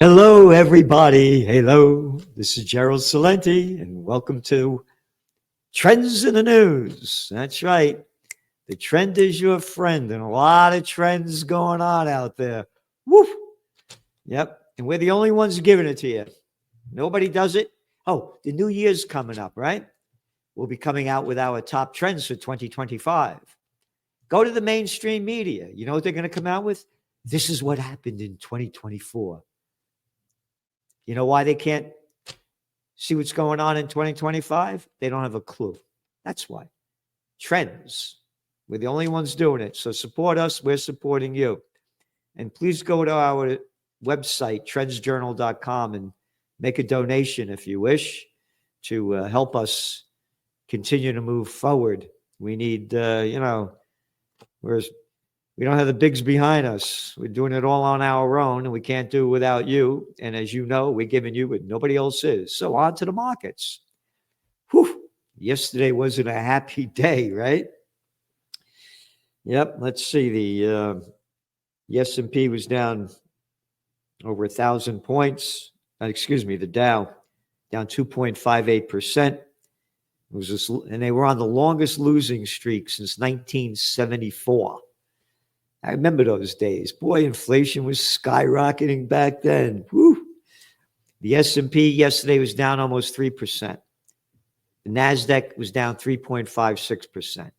Hello, everybody. Hello. This is Gerald Salenti, and welcome to Trends in the News. That's right. The trend is your friend, and a lot of trends going on out there. Woo! Yep. And we're the only ones giving it to you. Nobody does it. Oh, the new year's coming up, right? We'll be coming out with our top trends for 2025. Go to the mainstream media. You know what they're going to come out with? This is what happened in 2024. You know why they can't see what's going on in 2025? They don't have a clue. That's why. Trends. We're the only ones doing it. So support us. We're supporting you. And please go to our website, trendsjournal.com, and make a donation if you wish to help us continue to move forward. We need, we don't have the bigs behind us. We're doing it all on our own, and we can't do it without you. And as you know, we're giving you what nobody else is. So on to the markets. Whew. Yesterday wasn't a happy day, right? Yep. Let's see. The S&P was down over 1,000 points. The Dow down 2.58%. And they were on the longest losing streak since 1974. I remember those days. Boy, inflation was skyrocketing back then. Whew. The S&P yesterday was down almost 3%. The NASDAQ was down 3.56%.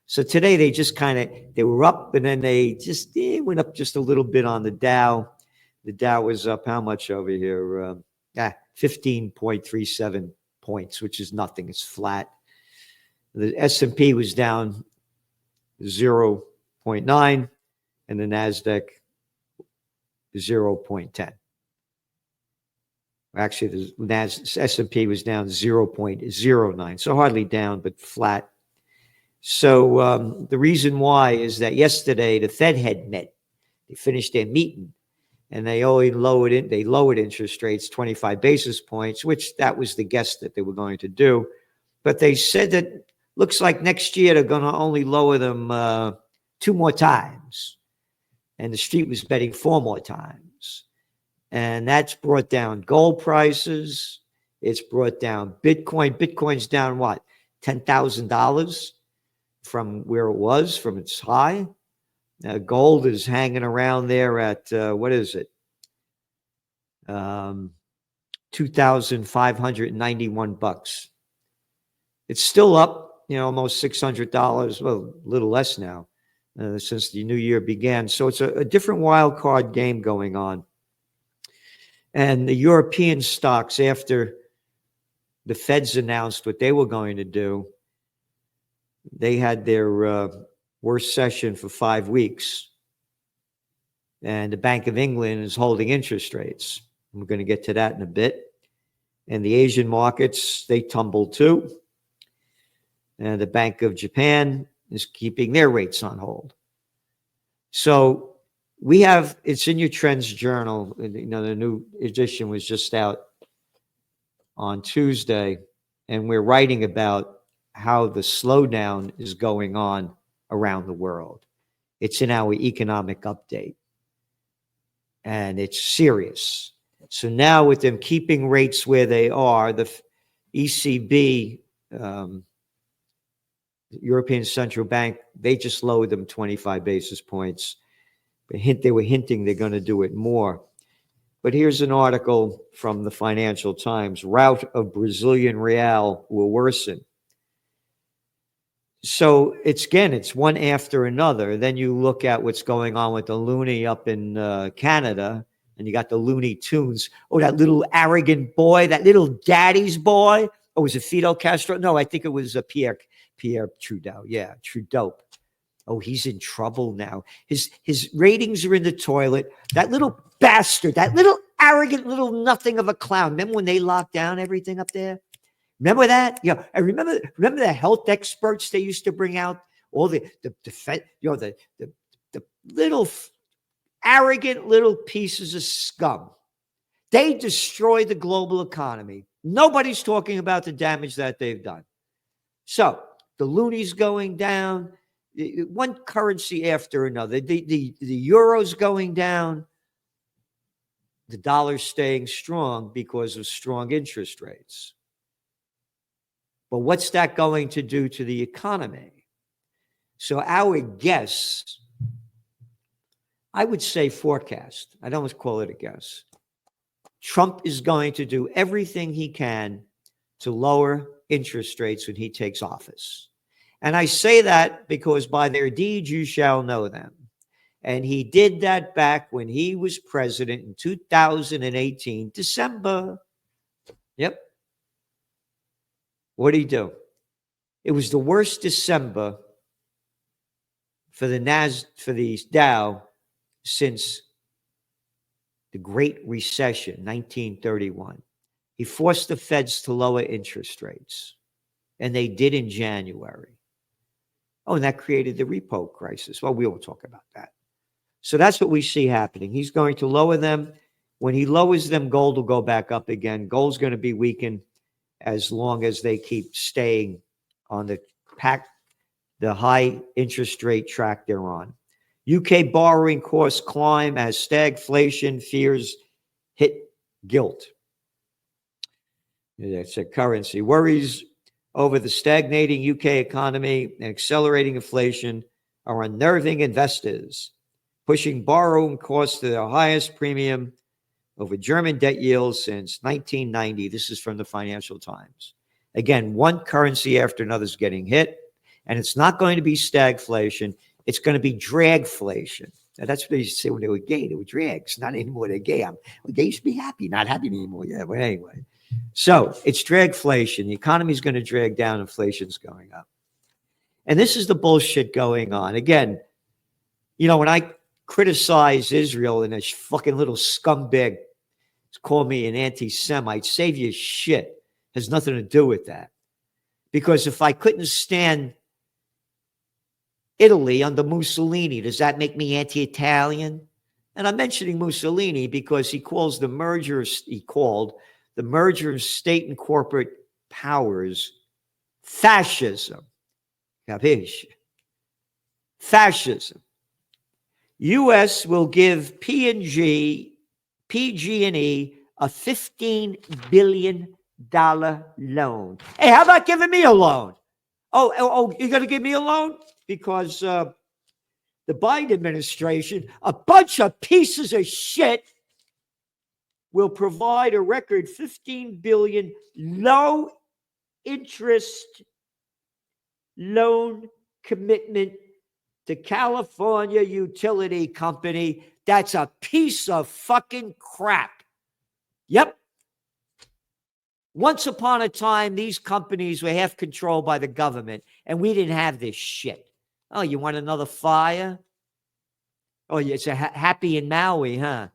So today they were up, and then they just went up just a little bit on the Dow. The Dow was up how much over here? 15.37 points, which is nothing. It's flat. The S&P was down 0.9. And the NASDAQ 0.10. Actually, the S&P was down 0.09, so hardly down, but flat. So the reason why is that yesterday the Fed had met. They finished their meeting, and they only lowered interest rates 25 basis points, which that was the guess that they were going to do. But they said that looks like next year they're going to only lower them 2 more times. And the street was betting 4 more times. And that's brought down gold prices. It's brought down Bitcoin. Bitcoin's down what? $10,000 from where it was, from its high. Gold is hanging around there at, what is it? $2,591. It's still up, almost $600. Well, a little less now. Since the new year began. So it's a different wild card game going on. And the European stocks, after the Feds announced what they were going to do, they had their worst session for 5 weeks. And the Bank of England is holding interest rates. We're going to get to that in a bit. And the Asian markets, they tumbled too. And the Bank of Japan is keeping their rates on hold. So it's in your Trends Journal. The new edition was just out on Tuesday, and we're writing about how the slowdown is going on around the world. It's in our economic update, and it's serious. So now with them keeping rates where they are, the ECB, the European Central Bank, they just lowered them 25 basis points. They were hinting they're going to do it more. But here's an article from the Financial Times. Rout of Brazilian real will worsen. So it's one after another. Then you look at what's going on with the loonie up in Canada, and you got the Looney Tunes. Oh, that little arrogant boy, that little daddy's boy. Oh, was it Fidel Castro? No, I think it was Pierre Trudeau. Yeah, Trudeau. Oh, he's in trouble now. His ratings are in the toilet. That little bastard, that little arrogant little nothing of a clown. Remember when they locked down everything up there? Remember that? Yeah, I remember the health experts they used to bring out, all the little arrogant little pieces of scum. They destroyed the global economy. Nobody's talking about the damage that they've done. So the loonies going down, one currency after another. The euro's going down. the dollar's staying strong because of strong interest rates. But what's that going to do to the economy? So our guess, I would say forecast, I don't call it a guess. Trump is going to do everything he can to lower interest rates when he takes office. And I say that because by their deeds you shall know them. And he did that back when he was president in 2018, December. Yep. What did he do? It was the worst December for the Dow since the Great Recession, 1931. He forced the Feds to lower interest rates, and they did in January. Oh, and that created the repo crisis. Well, we won't talk about that. So that's what we see happening. He's going to lower them. When he lowers them, gold will go back up again. Gold's going to be weakened as long as they keep staying on the high interest rate track they're on. UK borrowing costs climb as stagflation fears hit gilt. That's a currency. Worries over the stagnating UK economy and accelerating inflation are unnerving investors, pushing borrowing costs to their highest premium over German debt yields since 1990. This is from the Financial Times. Again, one currency after another is getting hit, and it's not going to be stagflation. It's going to be dragflation. Now, that's what they used to say when they were gay. They were drags, not anymore. They're gay. They used to be happy, not happy anymore. Yeah, but anyway. So it's dragflation. The economy is going to drag down. Inflation's going up. And this is the bullshit going on. Again, when I criticize Israel and this fucking little scumbag call me an anti-Semite, save your shit. Has nothing to do with that. Because if I couldn't stand Italy under Mussolini, does that make me anti-Italian? And I'm mentioning Mussolini because he called the merger of state and corporate powers fascism. Capisce? Fascism. U.S. will give PG&E a $15 billion loan. Hey, how about giving me a loan? Oh, you're going to give me a loan? Because the Biden administration, a bunch of pieces of shit, will provide a record $15 billion low-interest loan commitment to California utility company. That's a piece of fucking crap. Yep. Once upon a time, these companies were half controlled by the government, and we didn't have this shit. Oh, you want another fire? Oh, it's a happy in Maui, huh?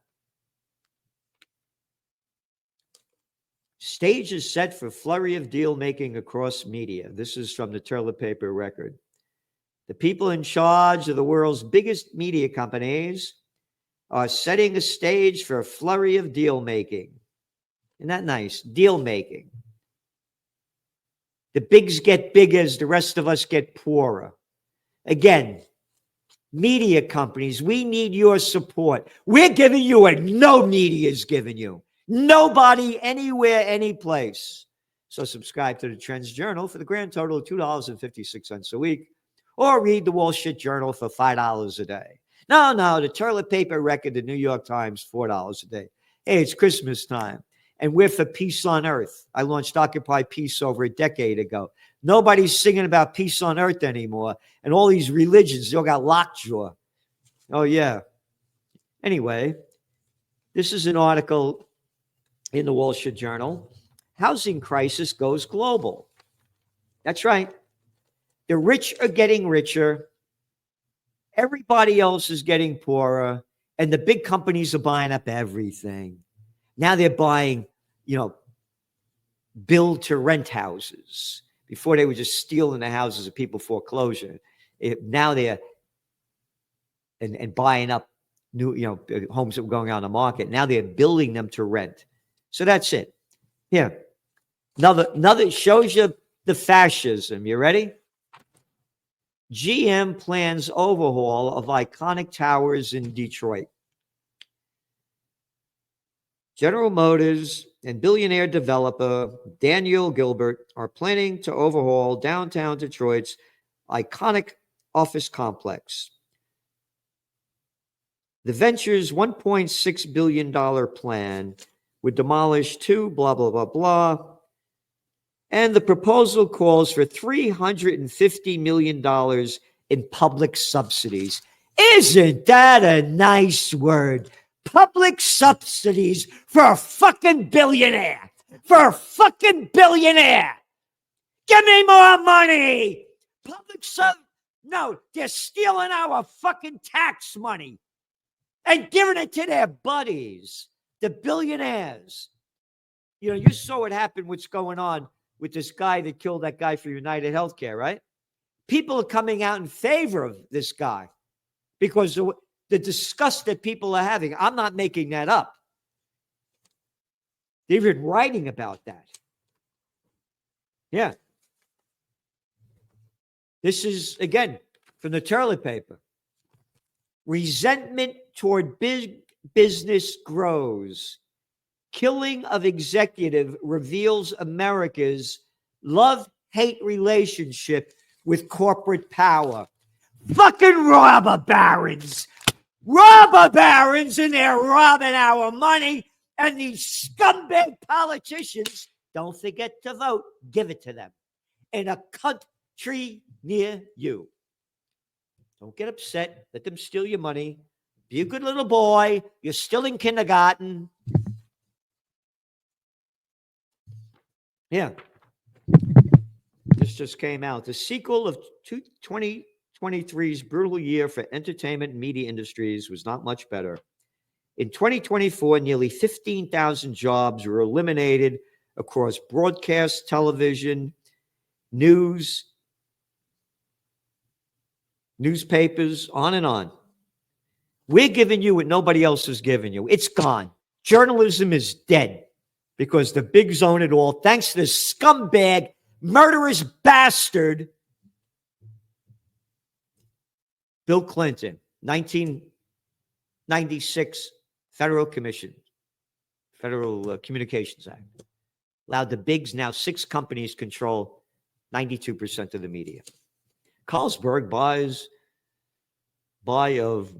Stage is set for flurry of deal-making across media. This is from the Toilet Paper Record. The people in charge of the world's biggest media companies are setting a stage for a flurry of deal-making. Isn't that nice? Deal-making. The bigs get bigger as the rest of us get poorer. Again, media companies, we need your support. We're giving you what no media is giving you. Nobody, anywhere, any place. So subscribe to the Trends Journal for the grand total of $2.56 a week, or read the Wall Street Journal for $5 a day. No, the Toilet Paper Record, the New York Times, $4 a day. Hey, it's Christmas time, and we're for peace on earth. I launched Occupy Peace over a decade ago. Nobody's singing about peace on earth anymore, and all these religions, they all got lockjaw. Oh, yeah. Anyway, this is an article in the Wall Street Journal. Housing crisis goes global. That's right. The rich are getting richer. Everybody else is getting poorer. And the big companies are buying up everything. Now they're buying, build to rent houses. Before they were just stealing the houses of people foreclosure. Now they're and buying up new, homes that were going on the market. Now they're building them to rent. So that's it. Here. Another shows you the fascism. You ready? GM plans overhaul of iconic towers in Detroit. General Motors and billionaire developer Daniel Gilbert are planning to overhaul downtown Detroit's iconic office complex. The venture's $1.6 billion plan would demolish two, blah, blah, blah, blah. And the proposal calls for $350 million in public subsidies. Isn't that a nice word? Public subsidies for a fucking billionaire. For a fucking billionaire. Give me more money. Public sub. No, they're stealing our fucking tax money and giving it to their buddies, the billionaires. You know, you saw what happened, what's going on with this guy that killed that guy for United Healthcare, right? People are coming out in favor of this guy because of the disgust that people are having. I'm not making that up. They've been writing about that. Yeah. This is, again, from the toilet paper. Resentment toward big business grows. Killing of executive reveals America's love-hate relationship with corporate power. Fucking robber barons. Robber barons, and they're robbing our money. And these scumbag politicians, don't forget to vote. Give it to them. In a country near you. Don't get upset. Let them steal your money. Be a good little boy. You're still in kindergarten. Yeah. This just came out. The sequel of 2023's brutal year for entertainment and media industries was not much better. In 2024, nearly 15,000 jobs were eliminated across broadcast, television, news, newspapers, on and on. We're giving you what nobody else is giving you. It's gone. Journalism is dead because the bigs own it all. Thanks to this scumbag, murderous bastard, Bill Clinton, 1996 Federal Communications Act. Allowed the bigs, now 6 companies, control 92% of the media. Carlsberg buy of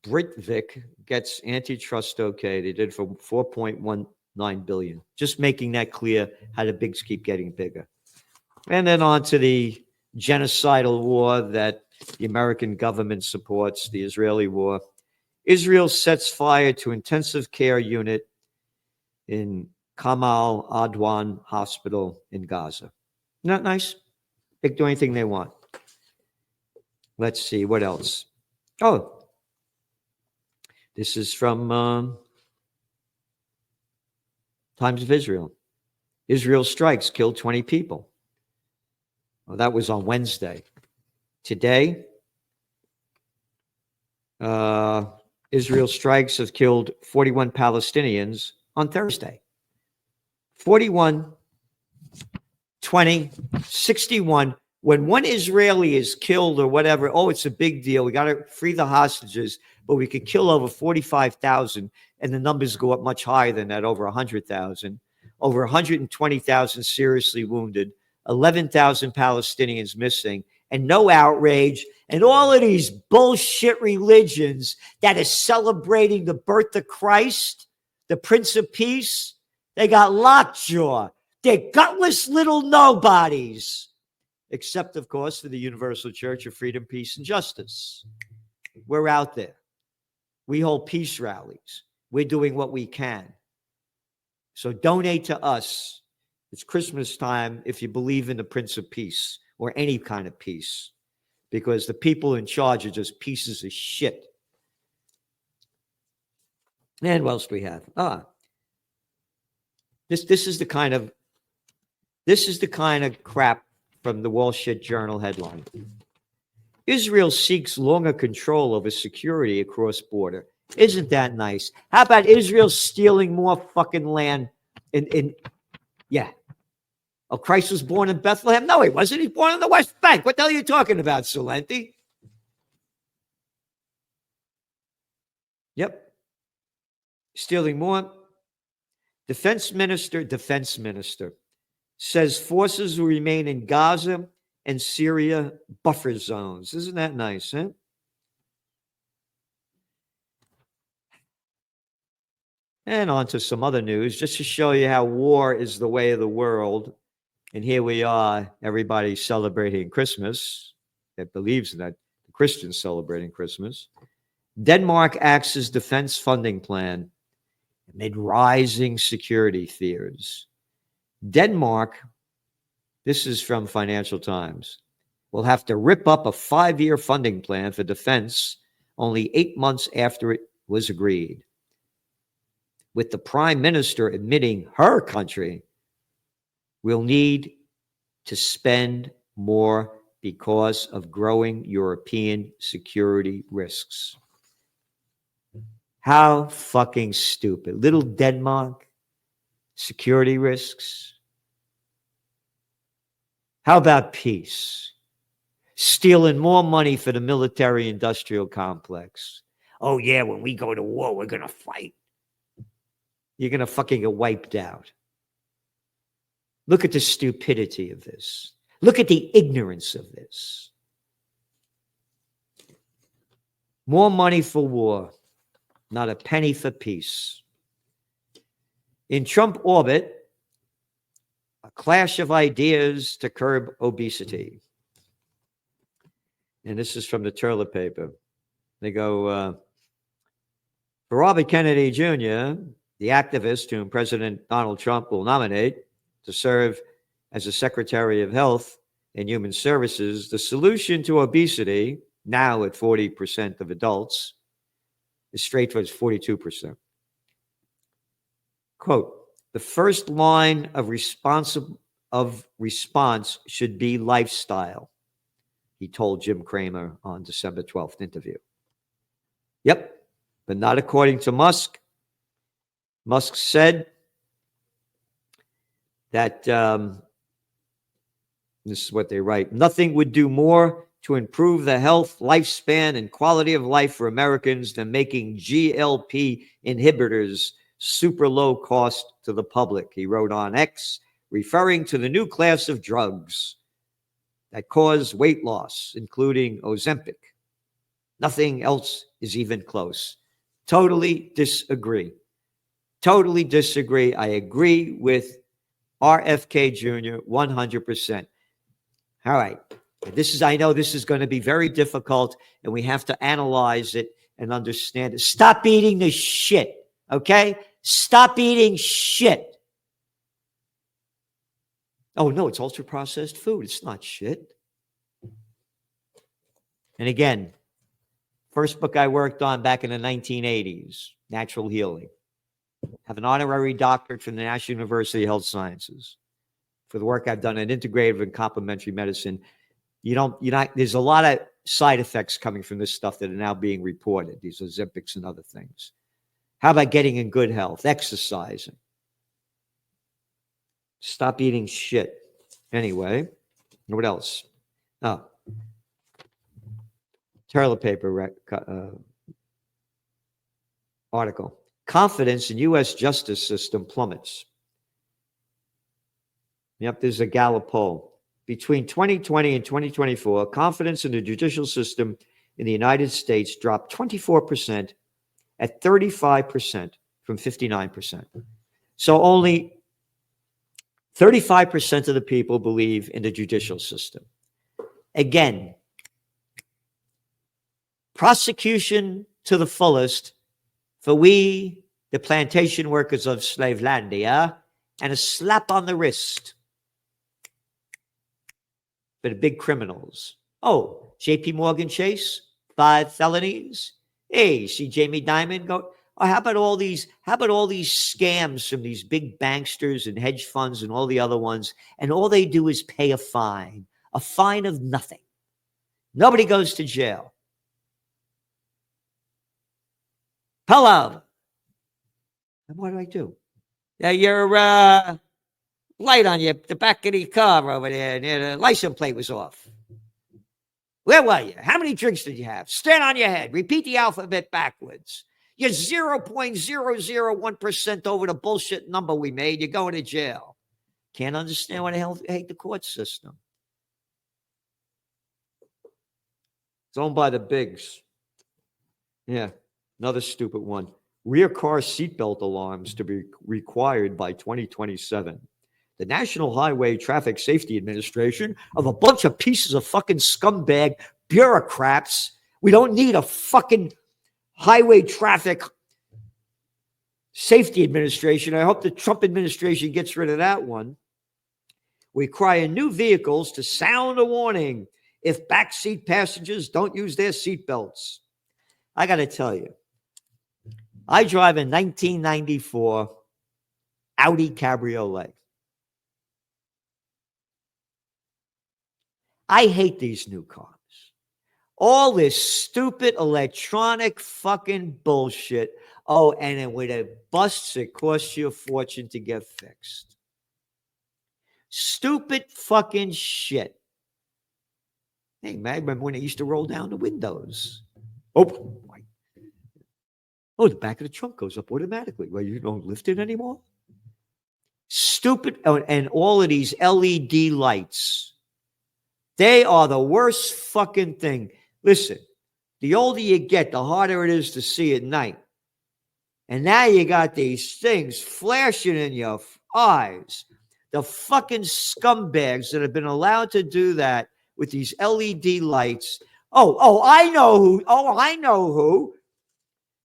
Britvic gets antitrust okay. They did for $4.19 billion. Just making that clear how the bigs keep getting bigger. And then on to the genocidal war that the American government supports, the Israeli war. Israel sets fire to intensive care unit in Kamal Adwan Hospital in Gaza. Not nice. They can do anything they want. Let's see, what else? Oh, this is from Times of Israel. Israel strikes, killed 20 people. Well, that was on Wednesday. Today, Israel strikes have killed 41 Palestinians on Thursday. 41, 20, 61. When one Israeli is killed or whatever, oh, it's a big deal. We got to free the hostages, but we could kill over 45,000, and the numbers go up much higher than that, over 100,000. Over 120,000 seriously wounded, 11,000 Palestinians missing, and no outrage. And all of these bullshit religions that are celebrating the birth of Christ, the Prince of Peace, they got lockjaw. They're gutless little nobodies. Except, of course, for the Universal Church of Freedom, Peace, and Justice. We're out there. We hold peace rallies. We're doing what we can. So donate to us. It's Christmas time if you believe in the Prince of Peace or any kind of peace, because the people in charge are just pieces of shit. And what else do we have? This is the kind of crap from the Wall Street Journal headline. Israel seeks longer control over security across border. Isn't that nice? How about Israel stealing more fucking land yeah. Oh, Christ was born in Bethlehem? No, he wasn't. He's born in the West Bank. What the hell are you talking about, Salenti? Yep. Stealing more Defense minister says forces will remain in Gaza and Syria buffer zones. Isn't that nice, huh? And on to some other news, just to show you how war is the way of the world. And here we are, everybody celebrating Christmas that believes in that. The Christians celebrating Christmas. Denmark axes defense funding plan amid rising security fears. Denmark, this is from Financial Times, will have to rip up a 5-year funding plan for defense only 8 months after it was agreed, with the prime minister admitting her country will need to spend more because of growing European security risks. How fucking stupid. Little Denmark, security risks. How about peace? Stealing more money for the military-industrial complex. Oh yeah, when we go to war, we're going to fight. You're going to fucking get wiped out. Look at the stupidity of this. Look at the ignorance of this. More money for war, not a penny for peace. In Trump orbit, a clash of ideas to curb obesity. And this is from the Turlet paper. They go, for Robert Kennedy Jr., the activist whom President Donald Trump will nominate to serve as a Secretary of Health and Human Services, the solution to obesity, now at 40% of adults, is straight towards 42%. Quote, the first line of response should be lifestyle, he told Jim Cramer on December 12th interview. Yep, but not according to Musk. Musk said that, this is what they write, nothing would do more to improve the health, lifespan, and quality of life for Americans than making GLP inhibitors super low cost to the public, he wrote on X, referring to the new class of drugs that cause weight loss, including Ozempic. Nothing else is even close. Totally disagree. Totally disagree. I agree with RFK Jr. 100%. All right. I know this is going to be very difficult, and we have to analyze it and understand it. Stop eating the shit, okay? Stop eating shit. Oh, no, it's ultra-processed food. It's not shit. And again, first book I worked on back in the 1980s, Natural Healing. Have an honorary doctorate from the National University of Health Sciences for the work I've done in integrative and complementary medicine. There's a lot of side effects coming from this stuff that are now being reported, these Ozempics and other things. How about getting in good health, exercising? Stop eating shit. Anyway, what else? Oh, toilet paper article. Confidence in U.S. justice system plummets. Yep, there's a Gallup poll. Between 2020 and 2024, confidence in the judicial system in the United States dropped 24% at 35% from 59%. So only 35% of the people believe in the judicial system. Again, prosecution to the fullest for we, the plantation workers of Slavelandia, and a slap on the wrist for the big criminals. Oh, JP Morgan Chase, 5 felonies. Hey, see Jamie Dimon go. Oh, how about all these scams from these big banksters and hedge funds and all the other ones, and all they do is pay a fine of nothing. Nobody goes to jail. Hello. And what do I do? Yeah, your light on the back of the car over there, the license plate was off. Where were you? How many drinks did you have? Stand on your head. Repeat the alphabet backwards. You're 0.001% over the bullshit number we made. You're going to jail. Can't understand why the hell they hate the court system. It's owned by the bigs. Yeah, another stupid one. Rear car seatbelt alarms to be required by 2027. The National Highway Traffic Safety Administration of a bunch of pieces of fucking scumbag bureaucrats. We don't need a fucking highway traffic safety administration. I hope the Trump administration gets rid of that one. We require new vehicles to sound a warning if backseat passengers don't use their seatbelts. I got to tell you, I drive a 1994 Audi Cabriolet. I hate these new cars. All this stupid electronic fucking bullshit. Oh, and then when it busts, it costs you a fortune to get fixed. Stupid fucking shit. Hey, man, I remember when it used to roll down the windows. Oh, the back of the trunk goes up automatically. Well, you don't lift it anymore? Stupid. And all of these LED lights. They are the worst fucking thing. Listen, the older you get, the harder it is to see at night. And now you got these things flashing in your eyes. The fucking scumbags that have been allowed to do that with these LED lights. I know who.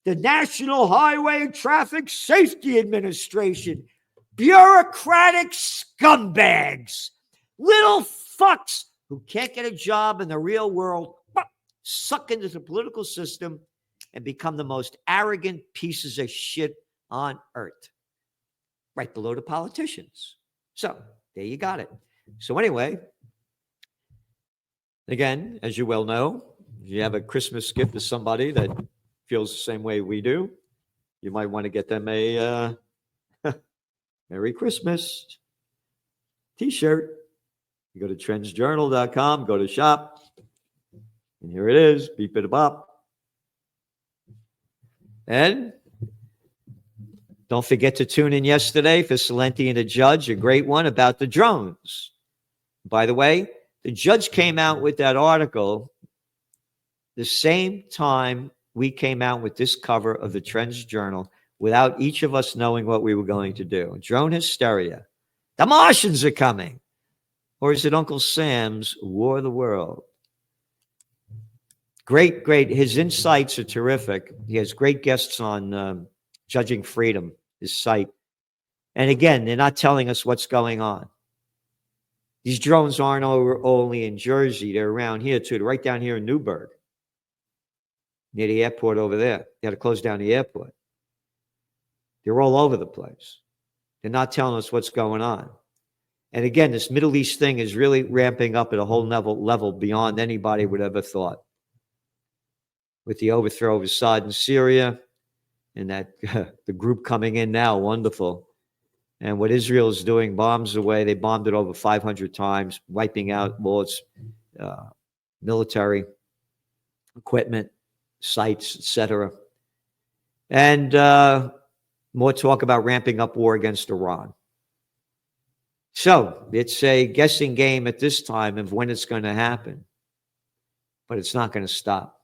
The National Highway Traffic Safety Administration. Bureaucratic scumbags. Little fucks who can't get a job in the real world, suck into the political system and become the most arrogant pieces of shit on earth. Right below the politicians. So, there you got it. So anyway, again, as you well know, if you have a Christmas gift to somebody that feels the same way we do, you might want to get them a Merry Christmas t-shirt. You go to trendsjournal.com, go to shop, and here it is, beep it bop. And don't forget to tune in yesterday for Salenti and the Judge, a great one about the drones. By the way, the judge came out with that article the same time we came out with this cover of the Trends Journal without each of us knowing what we were going to do. Drone hysteria. The Martians are coming. Or is it Uncle Sam's War of the World? Great. His insights are terrific. He has great guests on Judging Freedom, his site. And again, they're not telling us what's going on. These drones aren't only in Jersey. They're around here, too. They're right down here in Newburgh, near the airport over there. They had to close down the airport. They're all over the place. They're not telling us what's going on. And again, this Middle East thing is really ramping up at a whole level beyond anybody would ever thought. With the overthrow of Assad in Syria and that the group coming in now, wonderful. And what Israel is doing, bombs away. They bombed it over 500 times, wiping out all its military equipment, sites, etc. And more talk about ramping up war against Iran. So it's a guessing game at this time of when it's going to happen. But it's not going to stop.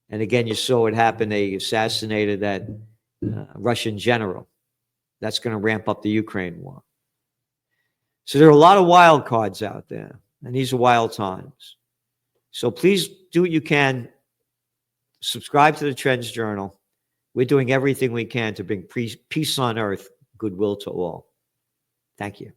And again, you saw what happened. They assassinated that Russian general. That's going to ramp up the Ukraine war. So there are a lot of wild cards out there. And these are wild times. So please do what you can. Subscribe to the Trends Journal. We're doing everything we can to bring peace on earth, goodwill to all. Thank you.